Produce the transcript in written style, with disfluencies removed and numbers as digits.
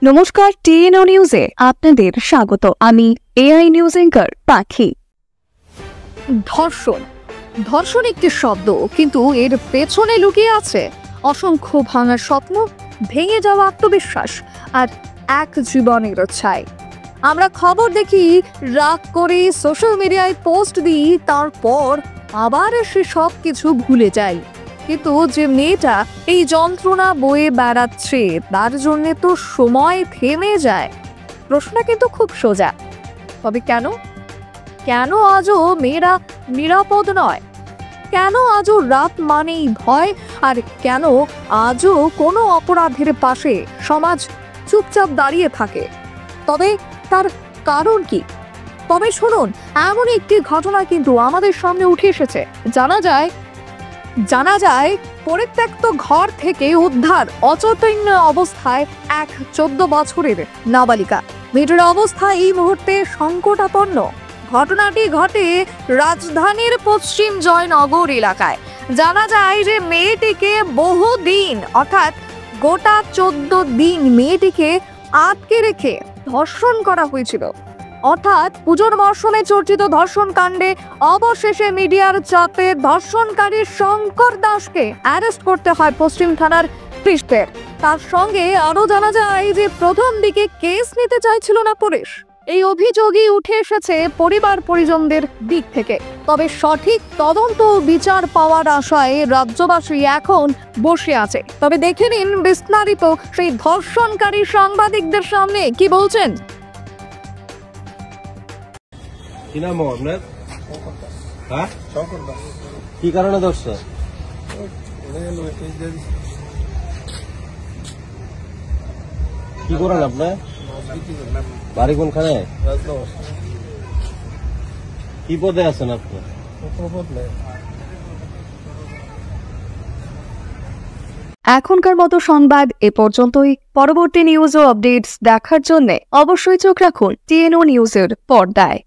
নমস্কার, টিএনও নিউজে আপনাদের স্বাগত। আমি এআই নিউজ অ্যাঙ্কার পাখি। ধর্ষণ একটি শব্দ, কিন্তু এর পেছনে লুকিয়ে আছে অসংখ্য ভাঙা স্বপ্ন, ভেঙে যাওয়া আত্মবিশ্বাস আর এক জীবনের ছাই। আমরা খবর দেখি, রাগ করে সোশ্যাল মিডিয়ায় পোস্ট দিই, তারপর আবার সে সব কিছু ভুলে যাই। কিন্তু যে মেয়েটা এই যন্ত্রণা বয়ে বেড়াচ্ছে, তার জন্যে তো সময় থেমে যায়। প্রশ্নটা কিন্তু খুব সোজা, তবে কেন আজও মেয়েরা নিরাপদ নয়? কেন আজও রাত মানেই ভয়? আর কেন আজও কোনো অপরাধের পাশে সমাজ চুপচাপ দাঁড়িয়ে থাকে? তবে তার কারণ কি? তবে শুনুন, এমন একটি ঘটনা কিন্তু আমাদের সামনে উঠে এসেছে। জানা যায় পরিত্যক্ত ঘর থেকে উদ্ধার অচৈতন্য অবস্থায় এক 14 বছরের নাবালিকা। মেয়েটার অবস্থা এই মুহূর্তে সংকটাপন্ন। ঘটনাটি ঘটে রাজধানীর পশ্চিম জয়নগর এলাকায়। জানা যায় যে মেয়েটিকে বহুদিন, অর্থাৎ গোটা 14 দিন মেয়েটিকে আটকে রেখে ধর্ষণ করা হয়েছিল। অর্থাৎ পুজোর মরশুমে চর্চিত ধর্ষণ কাণ্ডে অবশেষে মিডিয়ার চাপে ধর্ষণকারী শঙ্কর দাসকে অ্যারেস্ট করতে হয় পশ্চিম থানার পুলিশদের। তার সঙ্গে আরো জানা যায় যে প্রথম দিকে কেস নিতে চাইছিল না পুলিশ। এই অভিযোগই উঠে এসেছে পরিবার পরিজনদের দিক থেকে। তবে সঠিক তদন্ত বিচার পাওয়ার আশায় রাজ্যবাসী এখন বসে আছে। তবে দেখে নিন বিস্তারিত সেই ধর্ষণকারী সাংবাদিকদের সামনে কি বলছেন। কি নাম আপনার? হ্যাঁ, কি কারণে ধরছে? কি করেন আপনার? বাড়ি কোনখানে? কি পদে আছেন আপনি? এখনকার মতো সংবাদ এ পর্যন্তই। পরবর্তী নিউজ ও আপডেটস দেখার জন্য অবশ্যই চোখ রাখুন টিএনও নিউজের পর্দায়।